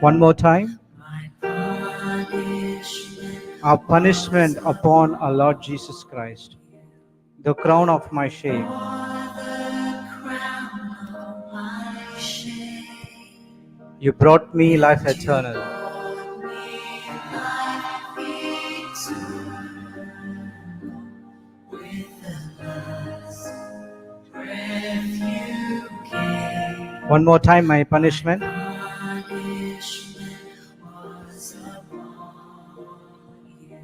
One more time. my punishment Our punishment upon our Lord Jesus Christ, the crown of my shame. bore the crown of my shame. You brought me life You eternal. brought me life eternal with the last breath you gave. One more time, my punishment. Punishment was upon you.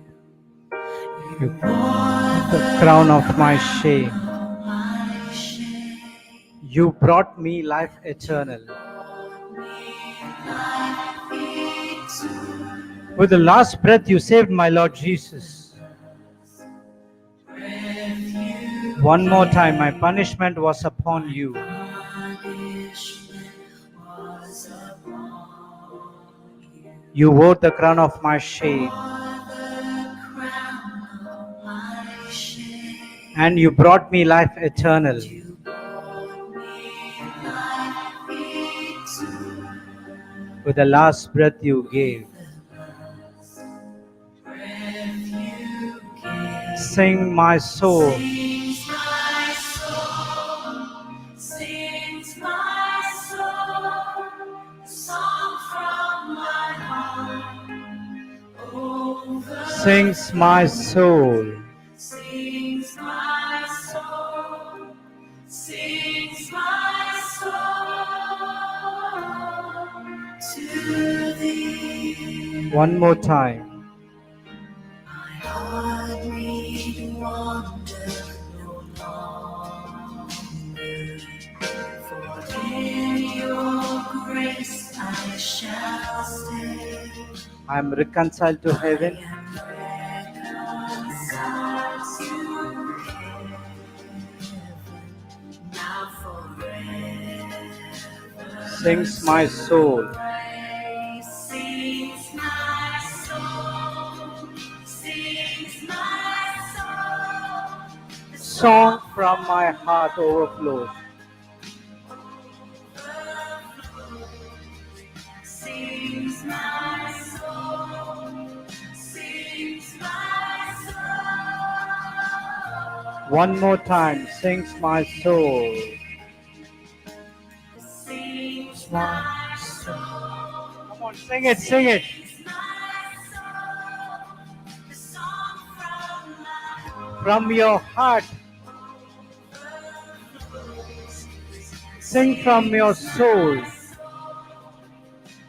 You You bore the crown of my shame. of my shame. You brought me life eternal. Life eternal. With the last breath, you saved my Lord Jesus. One more time, my punishment was upon you. Punishment was upon you. You wore the crown of my shame, The crown of my shame. and you brought me life eternal. You brought me life eternal. With the last breath you gave. Breath you gave. Sing my soul. Sings my soul, sings my soul, a song from my heart. Over Sings my soul. sings my soul, sings my soul to thee. One more time. My heart need wander no longer, for in your grace I shall stay. I am reconciled to heaven. I am reconciled to heaven, now forever. Sings my soul. Praise sings my soul, sings my soul. The Song from my heart overflows. sings my soul, sings my soul. One more time. Sings my soul. Sings my soul. Come on, sing it, sing it. Sings my soul. The song from my heart. From your heart. Sing from your soul.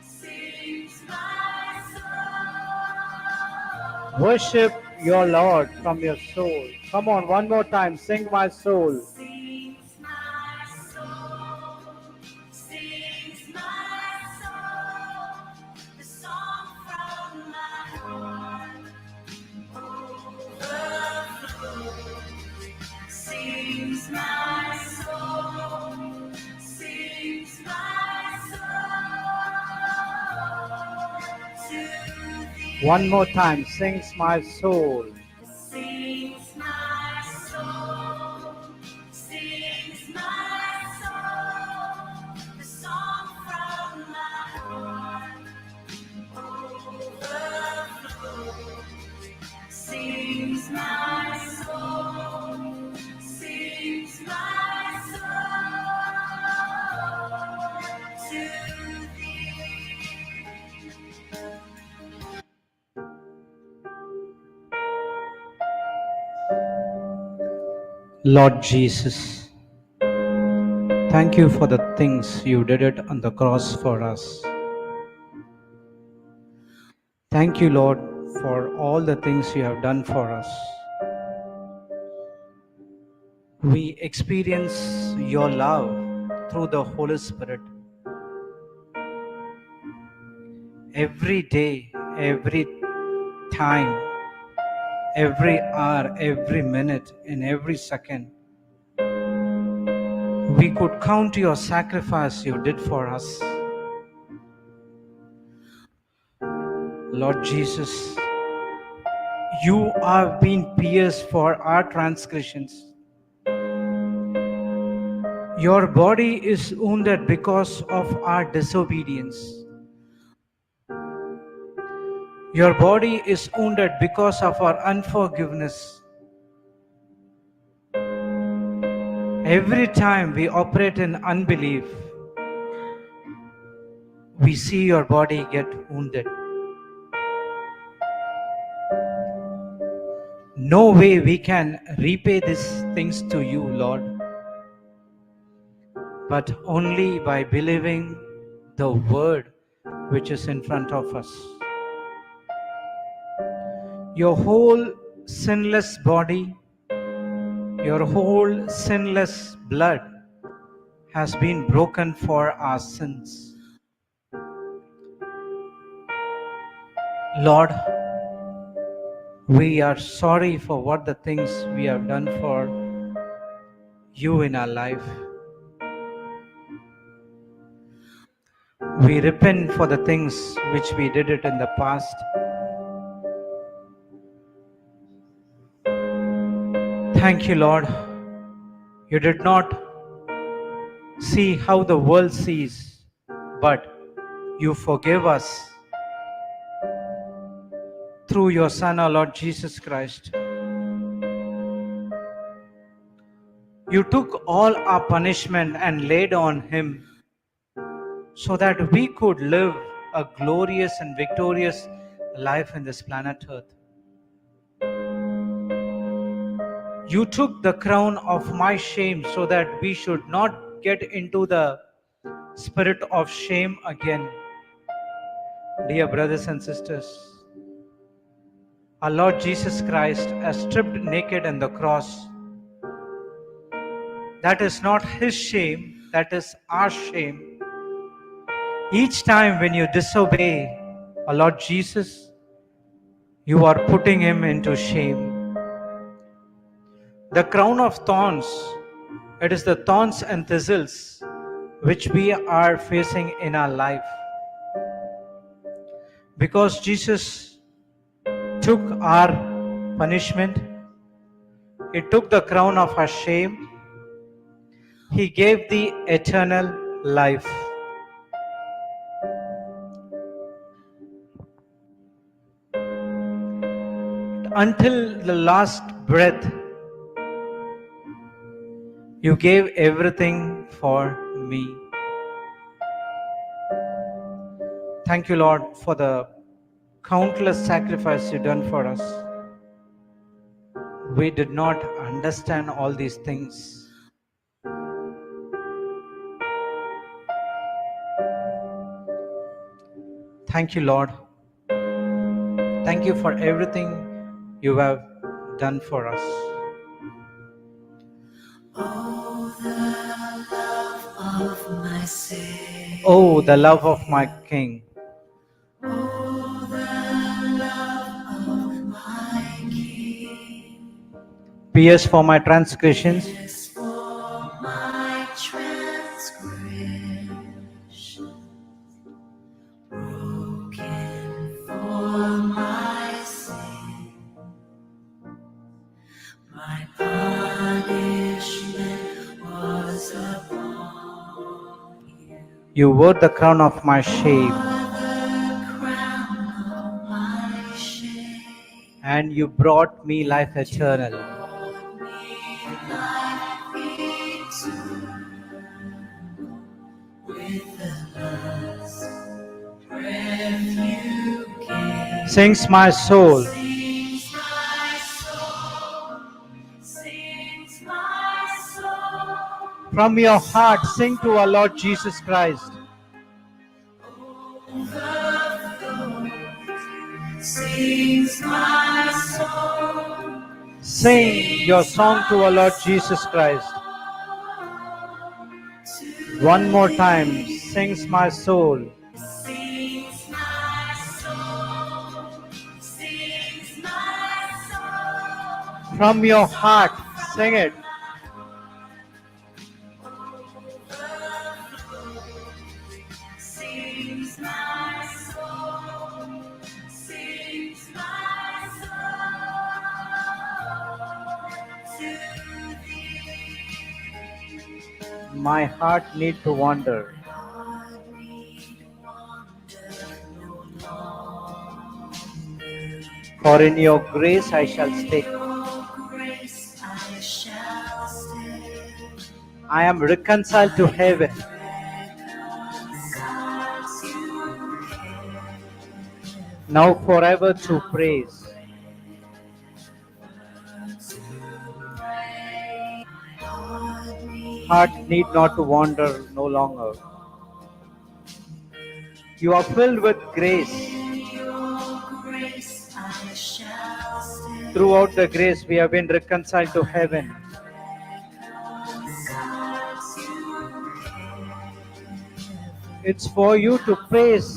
Sings my soul. Worship your Lord from your soul. Come on, one more time. Sing my soul. Sings my soul. Sings my soul. The song from my heart. Overflows. Sings my soul. Sings my soul to thee. One more time. Sings my soul. Sings my soul, sings my soul, the song from my heart. Overflows. Sings my soul, sings my soul to thee. Lord Jesus, thank you for the things you did it on the cross for us. Thank you, Lord, for all the things you have done for us. We experience your love through the Holy Spirit every day, every time, every hour, every minute, and every second. We could count your sacrifice you did for us. Lord Jesus, you have been pierced for our transgressions. Your body is wounded because of our disobedience. Your body is wounded because of our unforgiveness. Every time we operate in unbelief, we see your body get wounded. No way we can repay these things to you, Lord, but only by believing the word which is in front of us. Your whole sinless body, your whole sinless blood has been broken for our sins. Lord, we are sorry for what the things we have done for you in our life. We repent for the things which we did it in the past. Thank you, Lord. You did not see how the world sees, but you forgive us through your Son, our Lord Jesus Christ. You took all our punishment and laid on him so that we could live a glorious and victorious life in this planet Earth. You took the crown of my shame so that we should not get into the spirit of shame again. Dear brothers and sisters, our Lord Jesus Christ has stripped naked on the cross. That is not his shame, that is our shame. Each time when you disobey our Lord Jesus, you are putting him into shame. The crown of thorns, it is the thorns and thistles which we are facing in our life. Because Jesus took our punishment, he took the crown of our shame, he gave the eternal life. Until the last breath, you gave everything for me. Thank you, Lord, for the countless sacrifices you've done for us. We did not understand all these things. Thank you, Lord. Thank you for everything you have done for us. Oh, the love of my Savior. Oh, the love of my King. Oh, the love of my King. Pierced for my transgressions, Yes, for my transgression, broken for my sin, my punishment was upon you. you wore the crown of my shame, The crown of my shame. and you brought me life eternal. Brought me life eternal with the last breath you gave. Sings my soul. Sings my soul, sings my soul. From your heart, sing to our Lord Jesus Christ. Sings my soul. Sing your song to our Lord Jesus Christ. One more time, sings my soul. Sings my soul. Sings my soul. From your heart, sing it. Sings my soul. Sings my soul to thee. My heart need to wander. God need wander no longer. For in your grace I shall stay. grace I shall stay. I am reconciled to heaven. Now forever to praise. Heart need not to wander no longer. You are filled with grace. Throughout the grace, we have been reconciled to heaven. It's for you to praise.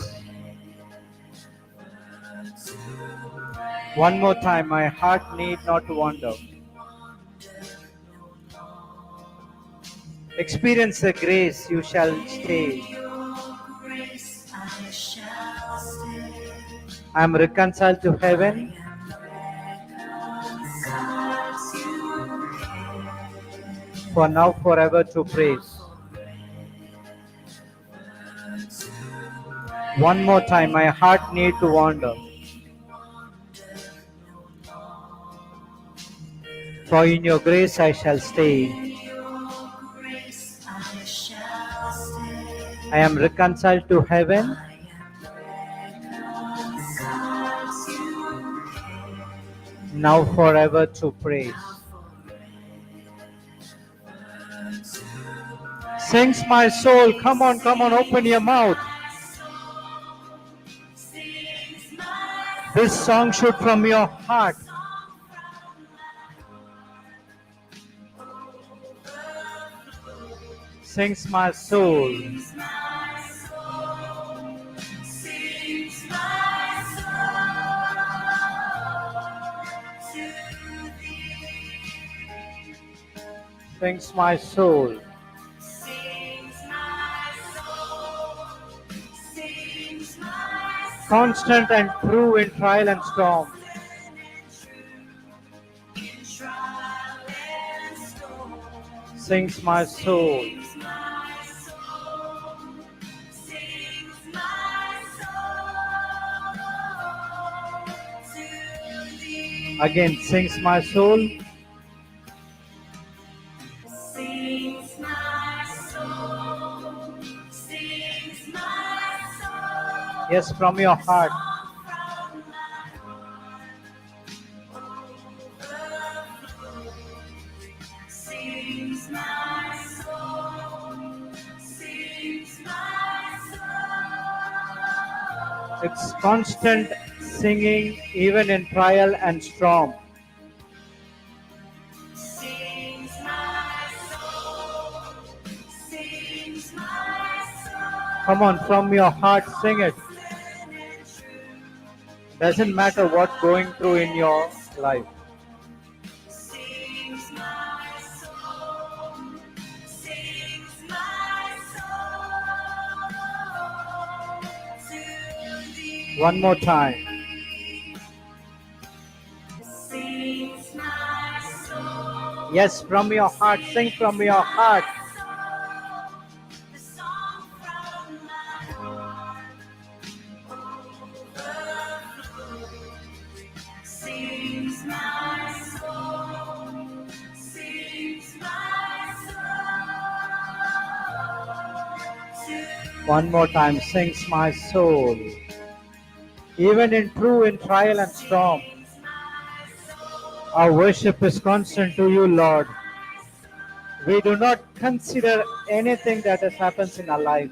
One more time, my heart need not to wander. Experience the grace, you shall stay. I am reconciled to heaven. For now, forever to praise. One more time, my heart need to wander. For in your grace I shall stay. I am reconciled to heaven. Now forever to praise. Sings my soul. Come on, open your mouth. This song should from your heart. Sings my soul. Sings my soul. Constant and true in trial and storm. Sings my soul. Again, sings my soul. Yes, from your heart. It's constant singing even in trial and storm. Come on, from your heart, sing it. Doesn't matter what going through in your life. One more time. Yes, from your heart, sing from your heart. One more time, sings my soul. Even in trial and storm, our worship is constant to you, Lord. We do not consider anything that has happened in our life.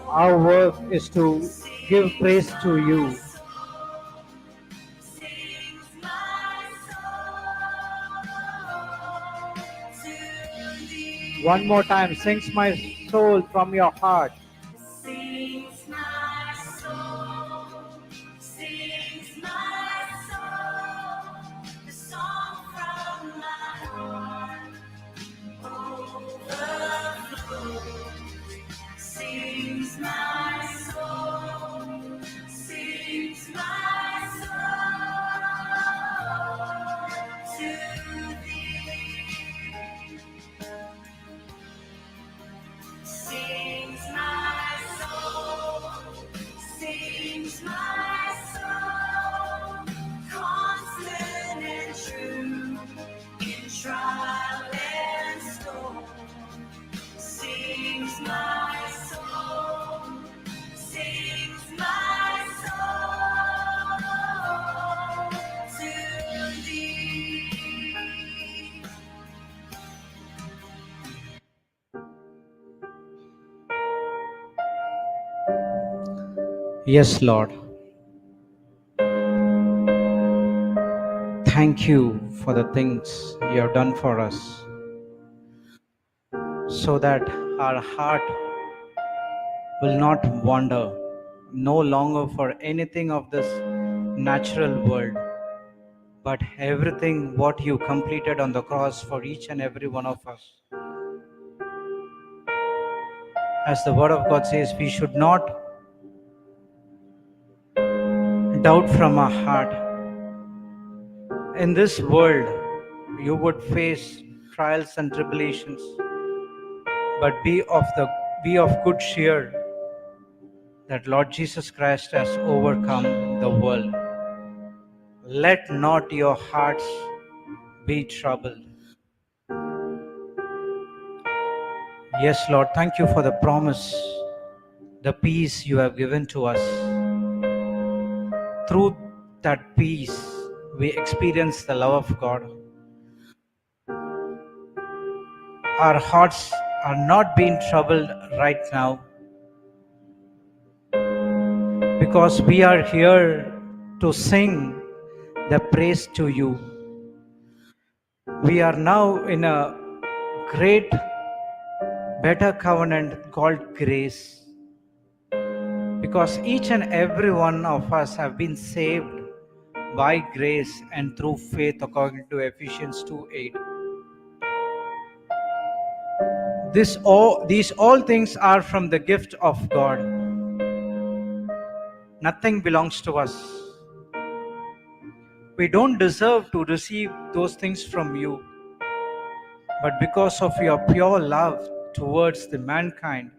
Our work is to give praise to you. One more time, sings my soul from your heart. Sings my soul, the song from my heart overflows. Sings my soul, to thee. Sings my Yes, Lord. Thank you for the things you have done for us, so that our heart will not wander no longer for anything of this natural world, but everything what you completed on the cross for each and every one of us. As the word of God says, we should not doubt from our heart. In this world, you would face trials and tribulations, but be of good cheer that Lord Jesus Christ has overcome the world. Let not your hearts be troubled. Yes, Lord, thank you for the promise, the peace you have given to us. Through that peace, we experience the love of God. Our hearts are not being troubled right now because we are here to sing the praise to you. We are now in a great, better covenant called grace, because each and every one of us have been saved by grace and through faith, according to Ephesians 2:8. These all things are from the gift of God. Nothing belongs to us. We don't deserve to receive those things from you, but because of your pure love towards the mankind,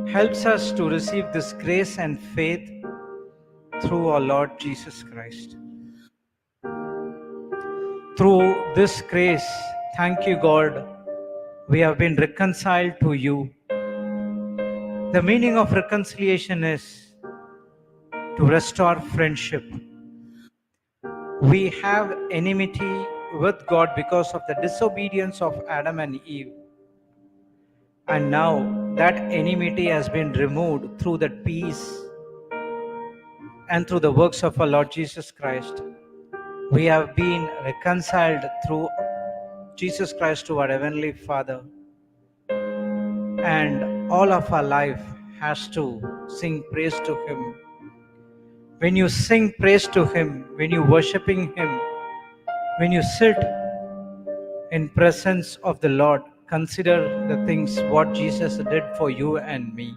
helps us to receive this grace and faith through our Lord Jesus Christ. Through this grace, thank you, God, we have been reconciled to you. The meaning of reconciliation is to restore friendship. We have enmity with God because of the disobedience of Adam and Eve. And now that enmity has been removed through that peace and through the works of our Lord Jesus Christ. We have been reconciled through Jesus Christ to our Heavenly Father. And all of our life has to sing praise to Him. When you sing praise to Him, when you worshiping Him, when you sit in presence of the Lord, consider the things what Jesus did for you and me.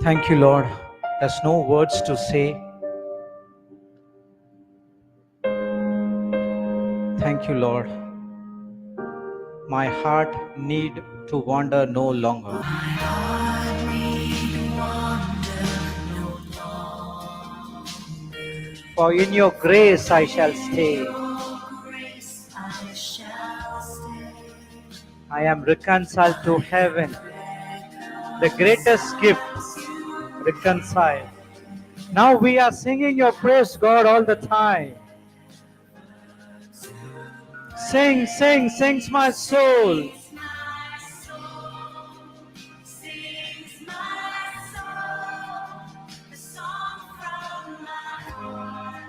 Thank you, Lord. There's no words to say. Thank you, Lord. My heart need to wander no longer. For in your grace I shall stay. Grace I shall stay. I am reconciled to heaven. The greatest gift, reconciled. Now we are singing your praise, God, all the time. Sing, sing, sings my soul. Sings my soul, sings my soul, the song from my heart.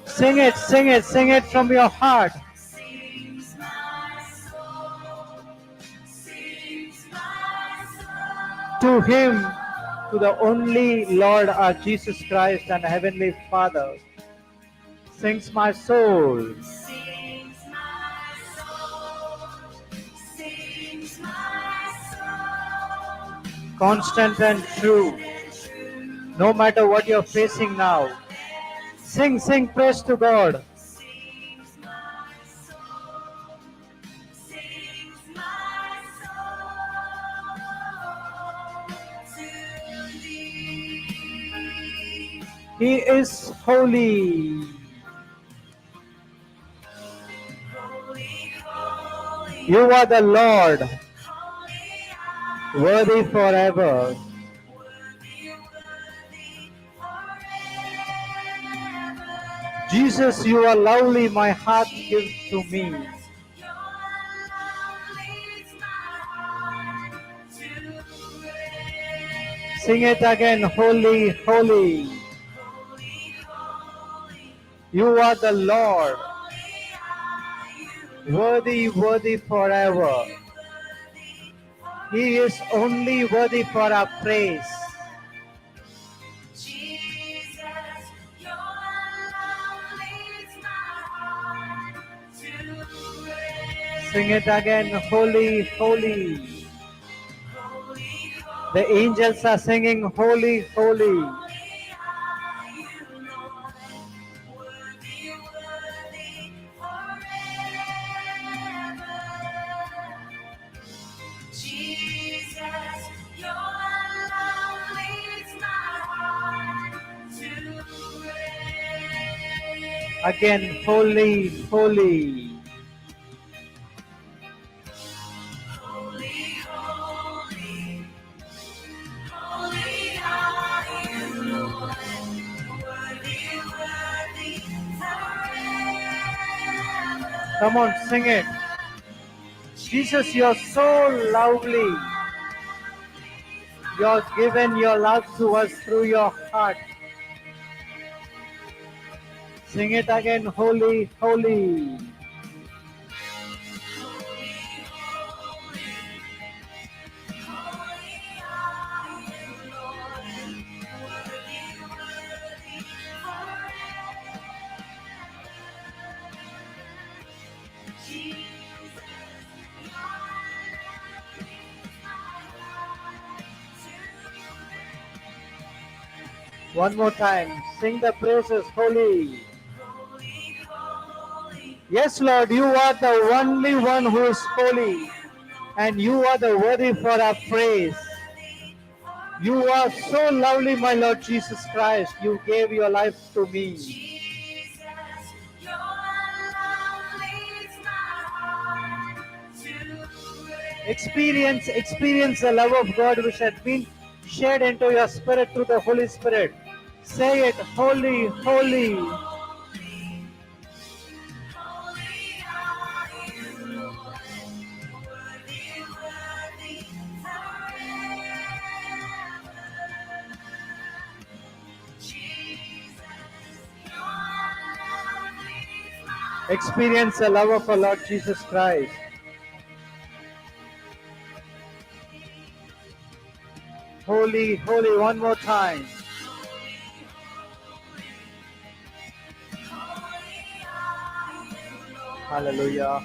Sing it, sing it, sing it from your heart. Sings my soul, sings my To soul. Him, to the only Lord our Jesus Christ and Heavenly Father, sings my soul. Sings my soul, sings my soul. Constant and true, And true, no matter what you're facing now. Sing, sing praise to God. sings my soul, sings my soul to thee. He is holy. Holy, holy, You are the Lord, holy are worthy forever. worthy, worthy forever. Jesus, you are lovely, my heart gives to me. You're lovely, Sing it again. Holy, holy. You are the Lord. Worthy, worthy forever. He is only worthy for our praise. Jesus, your love leads my heart to praise. Sing it again. Holy, holy. Holy, holy, The angels are singing holy, holy. holy are you, Lord. Worthy, worthy forever. Jesus, your love leads my heart to praise. Again, holy, holy. Holy, holy, holy are you, Lord. Worthy, worthy forever. Come on, sing it. Jesus, you're so lovely. You're given your love to us through your heart. Sing it again. Holy, holy. Holy are you, Lord. Worthy, worthy forever. Jesus, your love leads my heart to praise. One more time. Sing the praises. Holy. Holy, holy, Yes, Lord, you are the only one who is holy. And you are the worthy for our praise. You are so lovely, my Lord Jesus Christ. You gave your life to me. Jesus, your love leads my heart to praise. Experience the love of God which had been shed into your spirit through the Holy Spirit. Say it, holy, holy. Holy, holy are you, Lord. Worthy, worthy forever. Jesus, your love leads my heart. Experience the love of our Lord Jesus Christ. Holy, holy, one more time. Hallelujah.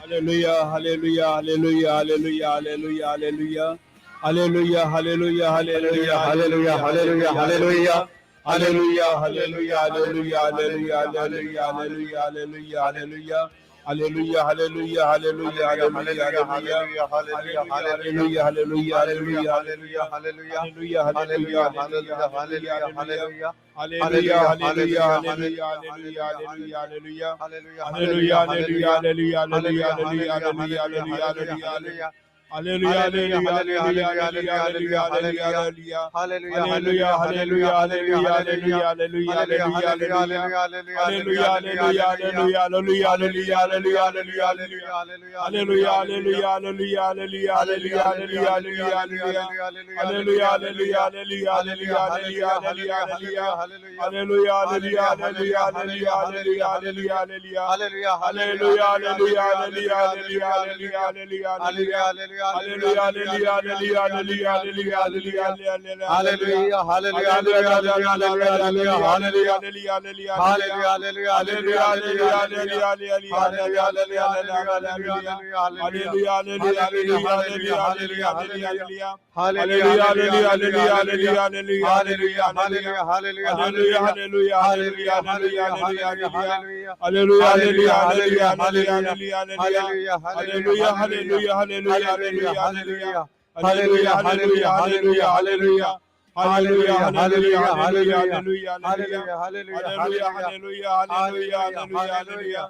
Hallelujah, hallelujah, hallelujah, hallelujah, hallelujah, hallelujah. Hallelujah, hallelujah, hallelujah, hallelujah, hallelujah. Hallelujah, hallelujah, hallelujah, hallelujah, hallelujah, hallelujah, hallelujah, hallelujah. Hallelujah, hallelujah, hallelujah, hallelujah, hallelujah. Hallelujah, hallelujah, hallelujah, hallelujah, hallelujah. Hallelujah, hallelujah, hallelujah, hallelujah, hallelujah. Hallelujah, hallelujah, hallelujah, hallelujah, hallelujah, hallelujah. Hallelujah, hallelujah, hallelujah, hallelujah, hallelujah, hallelujah, hallelujah, hallelujah. Hallelujah, hallelujah, hallelujah, hallelujah, hallelujah, hallelujah, hallelujah. Hallelujah, hallelujah, hallelujah, hallelujah, hallelujah, hallelujah, hallelujah. Hallelujah, hallelujah, hallelujah, hallelujah, hallelujah, hallelujah, hallelujah. Hallelujah, hallelujah, hallelujah, hallelujah, hallelujah, hallelujah, hallelujah, hallelujah. Hallelujah, hallelujah, hallelujah, hallelujah, hallelujah, hallelujah, hallelujah. Hallelujah, hallelujah, hallelujah, hallelujah, hallelujah, hallelujah, hallelujah. Hallelujah, hallelujah, hallelujah, hallelujah, hallelujah, hallelujah, hallelujah. Hallelujah, hallelujah, hallelujah, hallelujah, hallelujah, hallelujah, hallelujah. Hallelujah, hallelujah, hallelujah, hallelujah, hallelujah. Hallelujah, hallelujah, hallelujah, hallelujah, hallelujah. Hallelujah, hallelujah, hallelujah, hallelujah, hallelujah, hallelujah. Hallelujah, hallelujah, hallelujah, hallelujah, hallelujah, hallelujah, hallelujah. Hallelujah, hallelujah, hallelujah, hallelujah, hallelujah. Hallelujah, hallelujah, hallelujah, hallelujah, hallelujah. Hallelujah, hallelujah, hallelujah, hallelujah, hallelujah. Hallelujah, hallelujah, hallelujah, hallelujah. Hallelujah, hallelujah, hallelujah, hallelujah, hallelujah. Hallelujah, hallelujah, hallelujah, hallelujah, hallelujah.